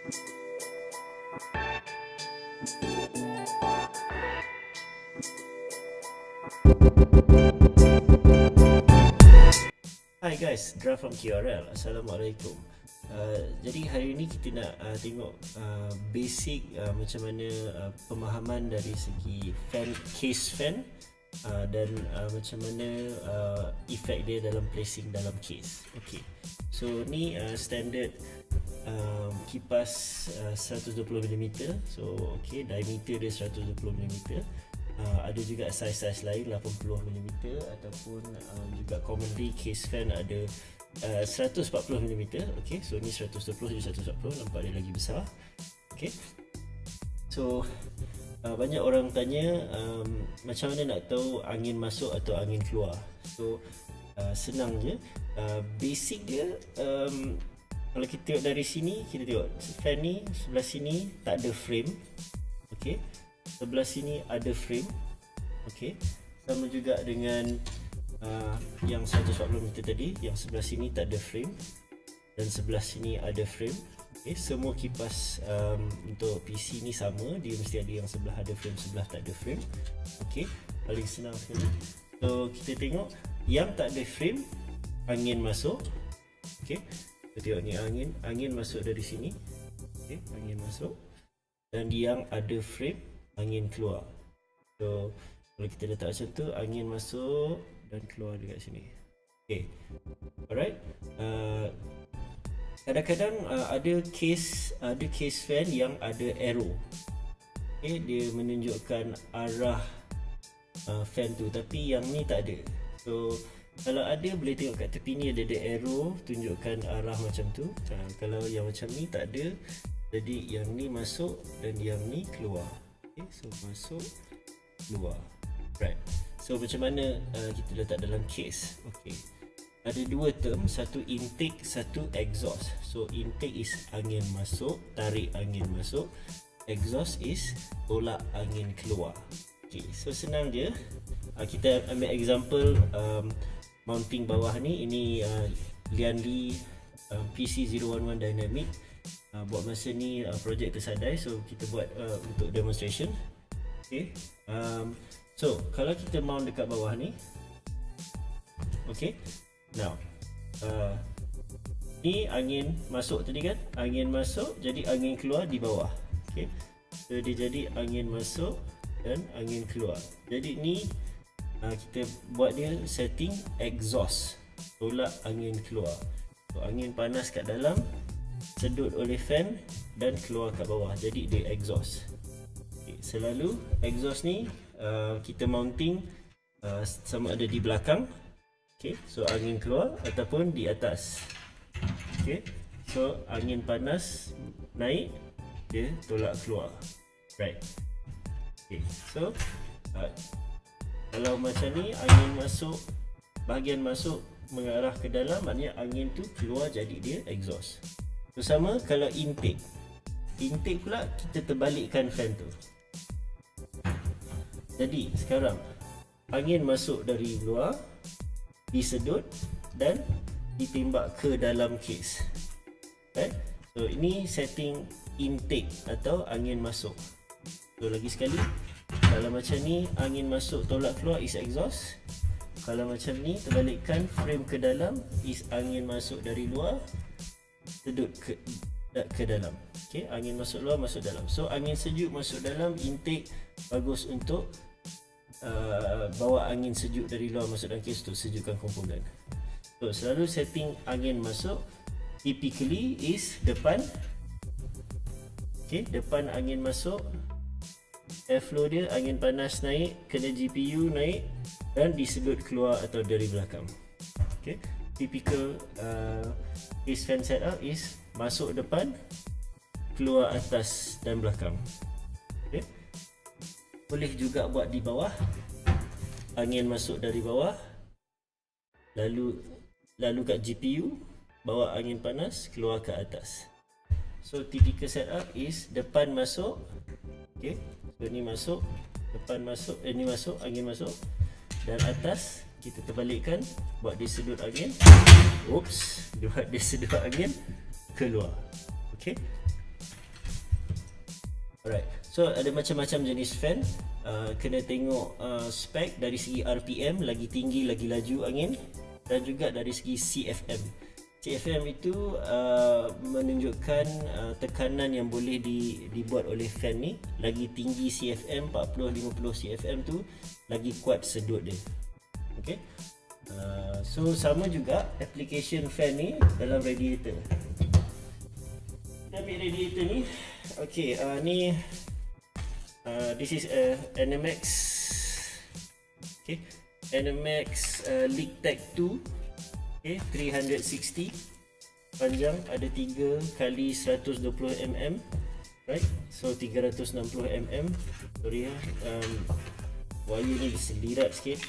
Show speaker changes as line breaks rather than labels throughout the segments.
Hi guys, Dra from QRL. Assalamualaikum. Jadi hari ini kita nak tengok basic macam mana pemahaman dari segi fan, case fan, dan macam mana efek dia dalam placing dalam case. Okay, so ni standard kipas 120mm. So okay, diameter dia 120mm. Ada juga size lain 80mm ataupun juga commonly case fan ada 140mm. Okay, so ni 120 jadi 140, nampak dia lagi besar. Okay, so banyak orang tanya macam mana nak tahu angin masuk atau angin keluar. So senang je, basic dia kalau kita tengok dari sini, kita tengok fan ni sebelah sini tak ada frame. Okay, sebelah sini ada frame. Okey, sama juga dengan yang 140mm tadi, yang sebelah sini tak ada frame dan sebelah sini ada frame. Okey, semua kipas untuk PC ni sama, dia mesti ada yang sebelah ada frame, sebelah tak ada frame. Okey, paling senang sekali. So kita tengok yang tak ada frame, angin masuk. Okey, kita tengok ni angin masuk dari sini. Okey, angin masuk. Dan yang ada frame, angin keluar. So kalau kita letak macam tu, angin masuk dan keluar dekat sini. Okay, alright. Kadang-kadang ada case fan yang ada arrow. Okay, dia menunjukkan arah fan tu, tapi yang ni tak ada. So kalau ada, boleh tengok kat tepi ni ada arrow tunjukkan arah macam tu. Kalau yang macam ni tak ada, jadi yang ni masuk dan yang ni keluar. Okay, so masuk, keluar. Right. So macam mana kita letak dalam case? Okay, ada dua term, satu intake, satu exhaust. So intake is angin masuk, tarik angin masuk. Exhaust is tolak angin keluar. Okay, so senang je. Kita ambil example mounting bawah ni. Ini Lianli PC011 Dynamic. Buat masa ni projek tersadai, so kita buat untuk demonstration. Okay, so kalau kita mount dekat bawah ni, okay, now ni angin masuk tadi kan, angin masuk jadi angin keluar di bawah. Okay, so dia jadi angin masuk dan angin keluar. Jadi ni kita buat dia setting exhaust, tolak angin keluar. So angin panas kat dalam sedut oleh fan dan keluar kat bawah, jadi dia exhaust. Okay, selalu exhaust ni kita mounting sama ada di belakang, okay, so angin keluar, ataupun di atas. Okay, so angin panas naik, dia tolak keluar. Right. Okay, so kalau macam ni, angin masuk, bahagian masuk mengarah ke dalam, maknanya angin tu keluar, jadi dia exhaust. So sama kalau intake pula kita terbalikkan fan tu. Jadi sekarang angin masuk dari luar, disedut dan ditembak ke dalam case. Right? So ini setting intake atau angin masuk. So lagi sekali, kalau macam ni angin masuk tolak keluar is exhaust. Kalau macam ni terbalikkan, frame ke dalam is angin masuk dari luar, sedut ke dalam. Okay, angin masuk luar, masuk dalam. So angin sejuk masuk dalam, intake bagus untuk bawa angin sejuk dari luar masuk dalam case tu, sejukkan komponen. So selalu setting angin masuk typically is depan. Okay, depan angin masuk, airflow dia, angin panas naik, kena GPU naik dan disedut keluar atau dari belakang. Okay, typical case fan setup is masuk depan, keluar atas dan belakang. Okay, boleh juga buat di bawah, angin masuk dari bawah, lalu kat GPU, bawa angin panas, keluar ke atas. So typical setup is depan masuk. Okay, so ni masuk, depan masuk, ni masuk, angin masuk, dan atas kita terbalikkan, buat dia sedut angin. Buat dia sedut angin, keluar. Okay, Alright, so ada macam-macam jenis fan. Kena tengok spek dari segi RPM, lagi tinggi lagi laju angin, dan juga dari segi CFM. CFM itu menunjukkan tekanan yang boleh dibuat oleh fan ni. Lagi tinggi CFM, 40-50 CFM tu, lagi kuat sedut dia. Okay. So sama juga application fan ni dalam radiator. Kita ambil radiator ni. Okay, ni this is a NMAX. Okay, NMAX LeakTech 2. Okay, 360. Panjang ada 3 kali 120 mm. Right, so 360 mm. Sorry ya, wire ni selirat sikit.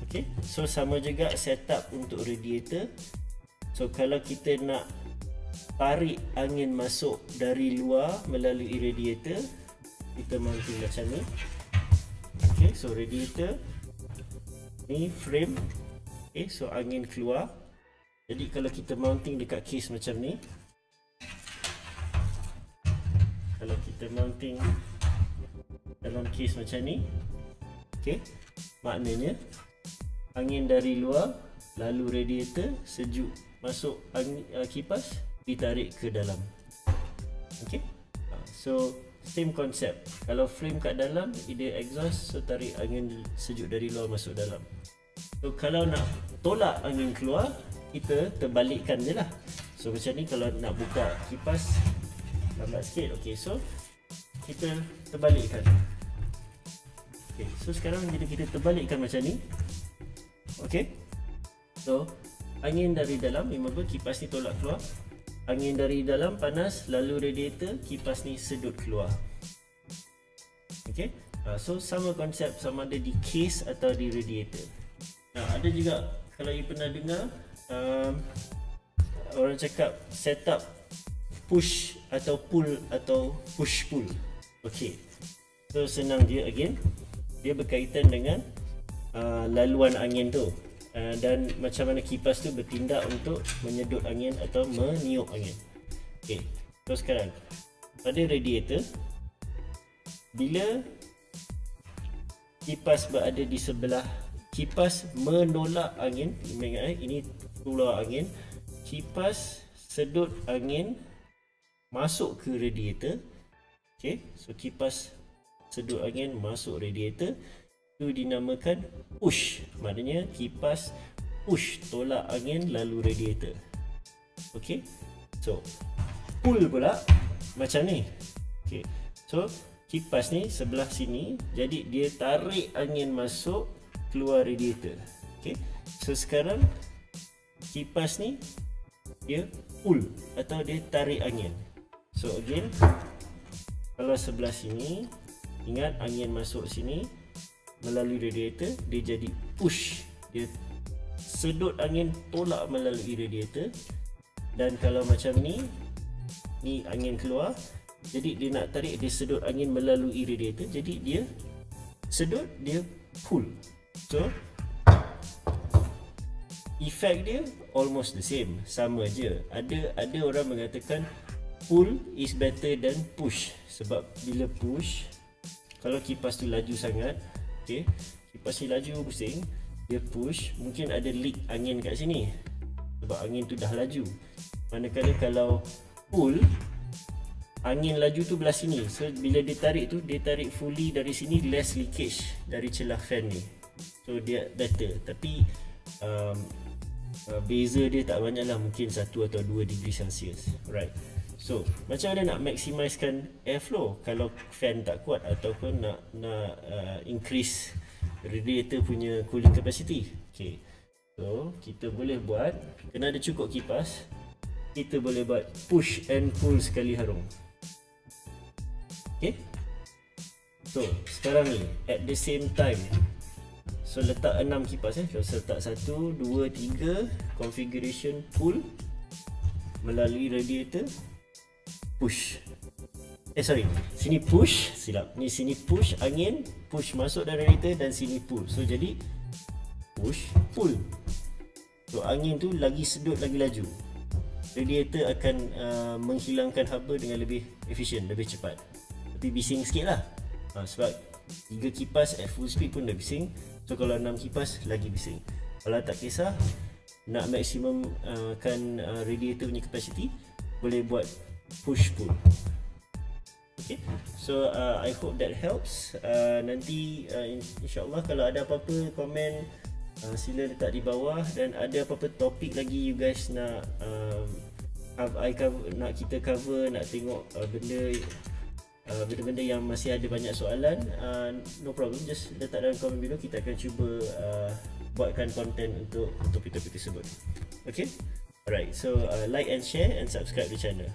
Okay, so sama juga setup untuk radiator. So kalau kita nak tarik angin masuk dari luar melalui radiator, kita mounting macam ni. Okay, so radiator ni frame. Okay, so angin keluar. Jadi kalau kita mounting dekat case macam ni, kalau kita mounting dalam case macam ni, okay, maknanya angin dari luar lalu radiator, sejuk masuk angin, kipas ditarik ke dalam. Okay, so same concept. Kalau frame kat dalam, dia exhaust, so tarik angin sejuk dari luar masuk dalam. So kalau nak tolak angin keluar, kita terbalikkan je lah. So macam ni, kalau nak buka kipas lambat sikit. Okay, so kita terbalikkan. Okay, so sekarang bila kita terbalikkan macam ni, okay, so angin dari dalam, remember kipas ni tolak keluar. Angin dari dalam panas, lalu radiator, kipas ni sedut keluar. Okay, so sama konsep, sama ada di case atau di radiator. Ada juga, kalau you pernah dengar orang cakap setup push atau pull atau push pull. Okay, so senang dia, again dia berkaitan dengan laluan angin tu, dan macam mana kipas tu bertindak untuk menyedut angin atau meniup angin. Okay, so sekarang pada radiator, bila kipas berada di sebelah, kipas menolak angin, ingat ini keluar angin, kipas sedut angin masuk ke radiator. Okay, so kipas sedut angin masuk radiator, itu dinamakan push. Maknanya kipas push, tolak angin lalu radiator. Okay, so pull pula macam ni. Okay, so kipas ni sebelah sini, jadi dia tarik angin masuk keluar radiator. Okay, so sekarang kipas ni dia pull atau dia tarik angin. So again, kalau sebelah sini, ingat angin masuk sini melalui radiator, dia jadi push, dia sedut angin tolak melalui radiator. Dan kalau macam ni, ni angin keluar, jadi dia nak tarik, dia sedut angin melalui radiator, jadi dia sedut, dia pull. So effect dia almost the same, sama je. Ada orang mengatakan pull is better than push, sebab bila push, kalau kipas tu laju sangat, okay, kipas ni laju pusing, dia push, mungkin ada leak angin kat sini sebab angin tu dah laju. Manakala kalau pull, angin laju tu belah sini, so bila dia tarik tu, dia tarik fully dari sini, less leakage dari celah fan ni, so dia better. Tapi beza dia tak banyak lah, mungkin 1 atau 2 degree Celsius. Right, so macam mana nak maximiskan airflow kalau fan tak kuat, ataupun nak increase radiator punya cooling capacity? Okay, so kita boleh buat, kena ada cukup kipas, kita boleh buat push and pull sekali harung. Okay, so sekarang ni at the same time, so letak 6 kipas so letak 1, 2, 3, configuration pull melalui radiator, push. Sini push, silap. Ni sini push angin, push masuk dari radiator, dan sini pull. So jadi push, pull. So angin tu lagi sedut, lagi laju. radiator akan menghilangkan haba dengan lebih efisien, lebih cepat. Tapi bising sikit lah, sebab 3 kipas at full speed pun dah bising. So kalau 6 kipas lagi bising. Kalau tak kisah, nak maksimum kan radiator punya capacity, boleh buat push pull. Okay, so I hope that helps. Nanti insyaAllah kalau ada apa-apa komen, sila letak di bawah. Dan ada apa-apa topik lagi you guys nak nak kita cover, nak tengok benda-benda yang masih ada banyak soalan, no problem, just letak dalam komen below. Kita akan cuba buatkan konten untuk topik-topik tersebut. Okay, alright, so like and share and subscribe the channel.